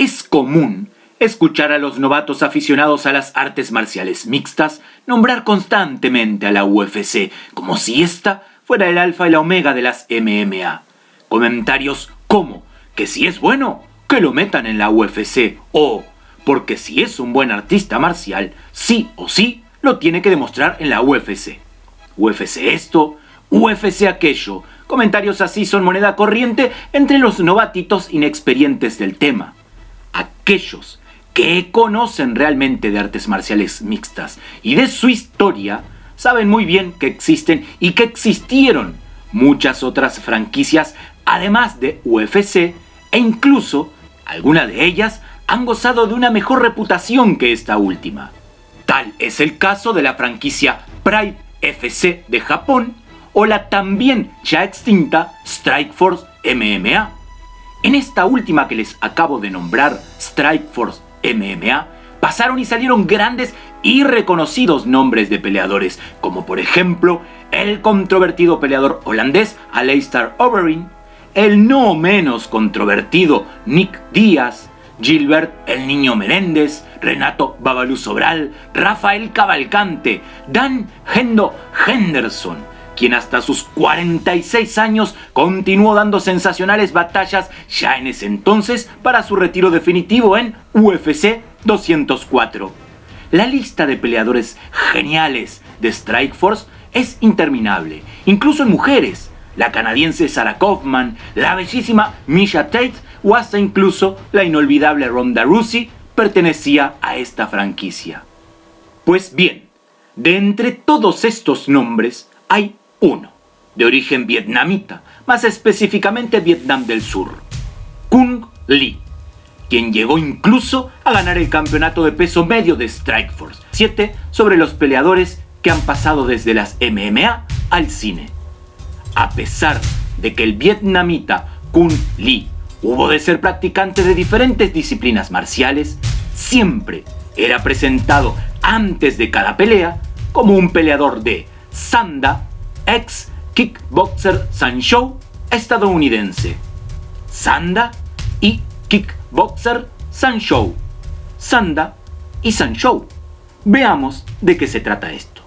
Es común escuchar a los novatos aficionados a las artes marciales mixtas nombrar constantemente a la UFC como si esta fuera el alfa y la omega de las MMA. Comentarios como que si es bueno, que lo metan en la UFC, o porque si es un buen artista marcial, sí o sí lo tiene que demostrar en la UFC. UFC esto, UFC aquello. Comentarios así son moneda corriente entre los novatitos inexperientes del tema. Aquellos que conocen realmente de artes marciales mixtas y de su historia saben muy bien que existen y que existieron muchas otras franquicias además de UFC, e incluso algunas de ellas han gozado de una mejor reputación que esta última. Tal es el caso de la franquicia Pride FC de Japón o la también ya extinta Strikeforce MMA. En esta última que les acabo de nombrar, Strikeforce MMA, pasaron y salieron grandes y reconocidos nombres de peleadores, como por ejemplo el controvertido peleador holandés Alistair Overeem, el no menos controvertido Nick Diaz, Gilbert el Niño Menéndez, Renato Babalu Sobral, Rafael Cavalcante, Dan Hendo Henderson, quien hasta sus 46 años continuó dando sensacionales batallas ya en ese entonces para su retiro definitivo en UFC 204. La lista de peleadores geniales de Strikeforce es interminable, incluso en mujeres. La canadiense Sarah Kaufman, la bellísima Miesha Tate o hasta incluso la inolvidable Ronda Rousey pertenecía a esta franquicia. Pues bien, de entre todos estos nombres hay uno, de origen vietnamita, más específicamente Vietnam del Sur, Cung Le, quien llegó incluso a ganar el campeonato de peso medio de Strikeforce 7 sobre los peleadores que han pasado desde las MMA al cine. A pesar de que el vietnamita Cung Le hubo de ser practicante de diferentes disciplinas marciales, siempre era presentado antes de cada pelea como un peleador de Sanda, ex kickboxer Sanshou estadounidense. Sanda y kickboxer Sanshou. Sanda y Sanshou. Veamos de qué se trata esto.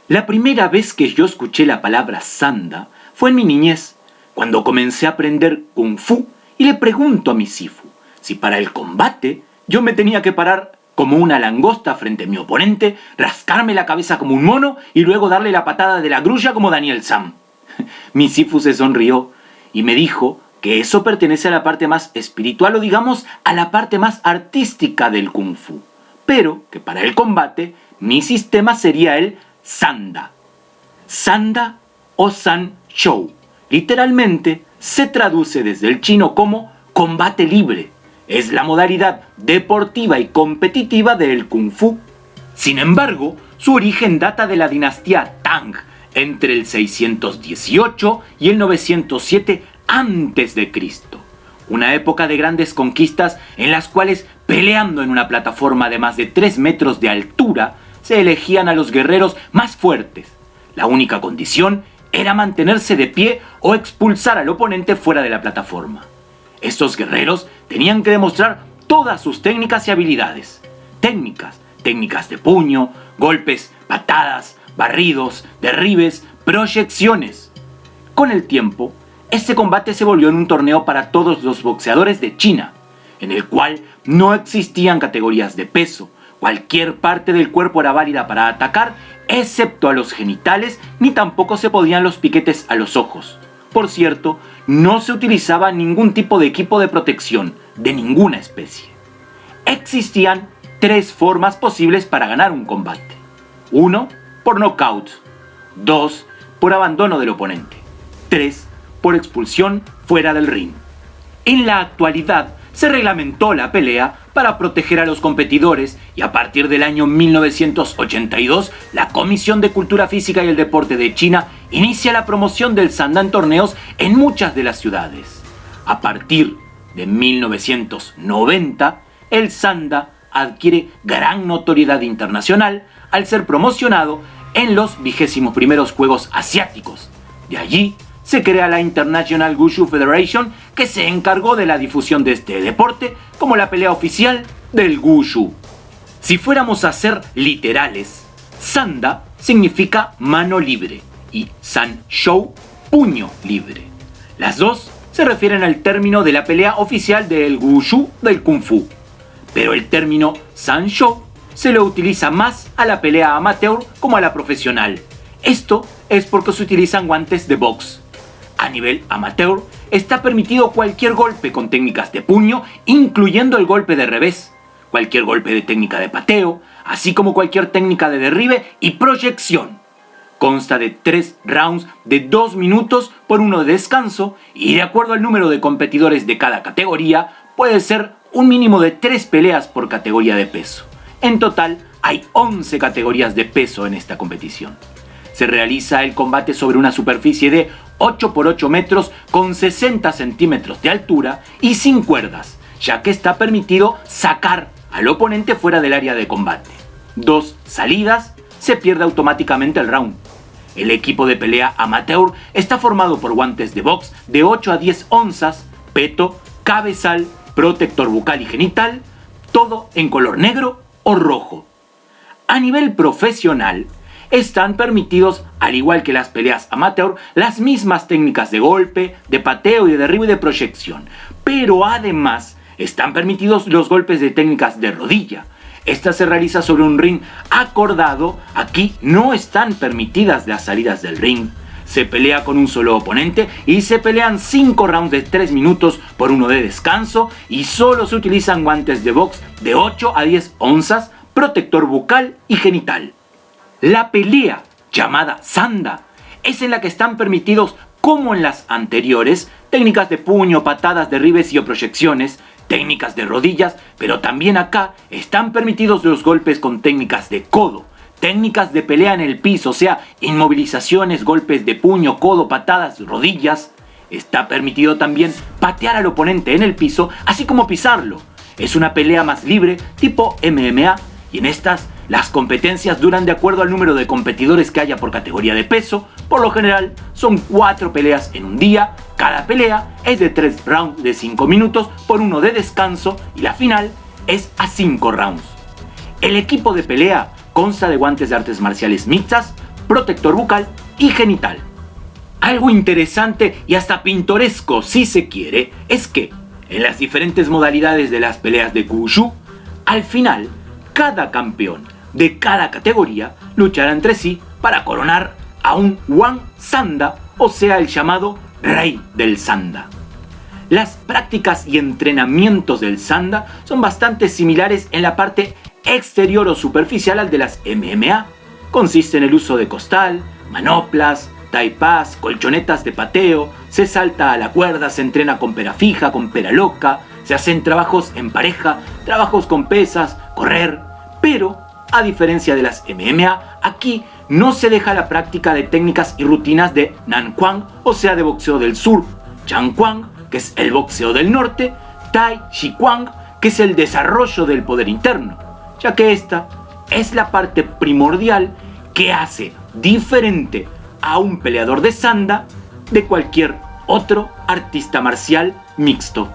La primera vez que yo escuché la palabra Sanda fue en mi niñez, cuando comencé a aprender Kung Fu y le pregunto a mi Sifu si para el combate yo me tenía que parar como una langosta frente a mi oponente, rascarme la cabeza como un mono y luego darle la patada de la grulla como Daniel Sam. Mi Sifu se sonrió y me dijo que eso pertenece a la parte más espiritual o digamos a la parte más artística del Kung Fu, pero que para el combate mi sistema sería el Sanda. Sanda o San Shou literalmente se traduce desde el chino como combate libre. Es la modalidad deportiva y competitiva del Kung Fu. Sin embargo, su origen data de la dinastía Tang, entre el 618 y el 907 a.C., una época de grandes conquistas en las cuales, peleando en una plataforma de más de 3 metros de altura, se elegían a los guerreros más fuertes. La única condición era mantenerse de pie o expulsar al oponente fuera de la plataforma. Estos guerreros tenían que demostrar todas sus técnicas y habilidades. Técnicas de puño, golpes, patadas, barridos, derribes, proyecciones. Con el tiempo, este combate se volvió en un torneo para todos los boxeadores de China, en el cual no existían categorías de peso. Cualquier parte del cuerpo era válida para atacar, excepto a los genitales, ni tampoco se podían los piquetes a los ojos. Por cierto, no se utilizaba ningún tipo de equipo de protección, de ninguna especie. Existían 3 formas posibles para ganar un combate. 1, por nocaut. 2, por abandono del oponente. 3, por expulsión fuera del ring. En la actualidad, se reglamentó la pelea para proteger a los competidores y a partir del año 1982, la Comisión de Cultura Física y el Deporte de China inicia la promoción del Sanda en torneos en muchas de las ciudades. A partir de 1990, el Sanda adquiere gran notoriedad internacional al ser promocionado en los 21º Juegos Asiáticos. De allí se crea la International Wushu Federation, que se encargó de la difusión de este deporte como la pelea oficial del Wushu. Si fuéramos a ser literales, Sanda significa mano libre y Sanshou, puño libre. Las dos se refieren al término de la pelea oficial del Wushu del Kung Fu, pero el término Sanshou se lo utiliza más a la pelea amateur como a la profesional. Esto es porque se utilizan guantes de box. A nivel amateur está permitido cualquier golpe con técnicas de puño, incluyendo el golpe de revés, cualquier golpe de técnica de pateo, así como cualquier técnica de derribe y proyección. Consta de 3 rounds de 2 minutos por 1 de descanso y de acuerdo al número de competidores de cada categoría puede ser un mínimo de 3 peleas por categoría de peso. En total hay 11 categorías de peso en esta competición. Se realiza el combate sobre una superficie de 8 por 8 metros con 60 centímetros de altura y sin cuerdas, ya que está permitido sacar al oponente fuera del área de combate. 2 salidas, se pierde automáticamente el round. El equipo de pelea amateur está formado por guantes de box de 8 a 10 onzas, peto, cabezal, protector bucal y genital, todo en color negro o rojo. A nivel profesional, están permitidos, al igual que las peleas amateur, las mismas técnicas de golpe, de pateo y de derribo y de proyección, pero además están permitidos los golpes de técnicas de rodilla. Esta se realiza sobre un ring acordado. Aquí no están permitidas las salidas del ring. Se pelea con un solo oponente y se pelean 5 rounds de 3 minutos por 1 de descanso y solo se utilizan guantes de box de 8 a 10 onzas, protector bucal y genital. La pelea, llamada Sanda, es en la que están permitidos, como en las anteriores, técnicas de puño, patadas, derribes y o proyecciones, técnicas de rodillas, pero también acá están permitidos los golpes con técnicas de codo, técnicas de pelea en el piso, o sea, inmovilizaciones, golpes de puño, codo, patadas, rodillas. Está permitido también patear al oponente en el piso, así como pisarlo. Es una pelea más libre, tipo MMA, y en estas las competencias duran de acuerdo al número de competidores que haya por categoría de peso. Por lo general son 4 peleas en un día. Cada pelea es de 3 rounds de 5 minutos por 1 de descanso y la final es a 5 rounds. El equipo de pelea consta de guantes de artes marciales mixtas, protector bucal y genital. Algo interesante y hasta pintoresco, si se quiere, es que en las diferentes modalidades de las peleas de Wushu, al final, cada campeón de cada categoría luchará entre sí para coronar a un Wan Sanda, o sea, el llamado Rey del Sanda. Las prácticas y entrenamientos del Sanda son bastante similares en la parte exterior o superficial al de las MMA. Consiste en el uso de costal, manoplas, taipás, colchonetas de pateo, se salta a la cuerda, se entrena con pera fija, con pera loca, se hacen trabajos en pareja, trabajos con pesas, correr, pero a diferencia de las MMA, aquí no se deja la práctica de técnicas y rutinas de Nanquan, o sea de boxeo del sur, Chanquan, que es el boxeo del norte, Tai Chi Chuan, que es el desarrollo del poder interno, ya que esta es la parte primordial que hace diferente a un peleador de Sanda de cualquier otro artista marcial mixto.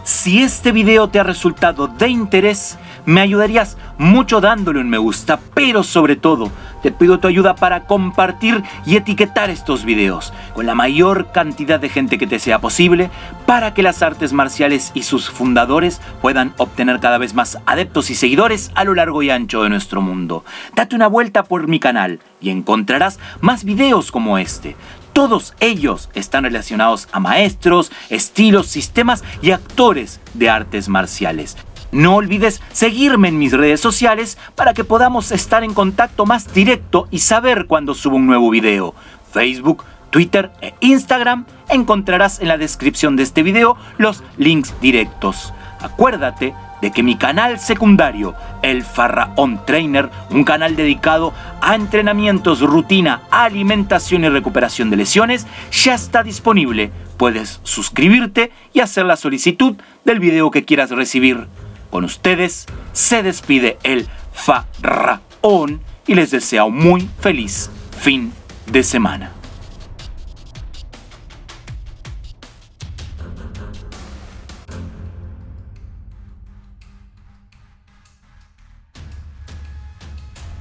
Si este video te ha resultado de interés, me ayudarías mucho dándole un me gusta, pero sobre todo te pido tu ayuda para compartir y etiquetar estos videos con la mayor cantidad de gente que te sea posible para que las artes marciales y sus fundadores puedan obtener cada vez más adeptos y seguidores a lo largo y ancho de nuestro mundo. Date una vuelta por mi canal y encontrarás más videos como este. Todos ellos están relacionados a maestros, estilos, sistemas y actores de artes marciales. No olvides seguirme en mis redes sociales para que podamos estar en contacto más directo y saber cuando subo un nuevo video. Facebook, Twitter e Instagram. Encontrarás en la descripción de este video los links directos. Acuérdate de que mi canal secundario, El Faraón Trainer, un canal dedicado a entrenamientos, rutina, alimentación y recuperación de lesiones, ya está disponible. Puedes suscribirte y hacer la solicitud del video que quieras recibir. Con ustedes se despide el Faraón y les desea un muy feliz fin de semana.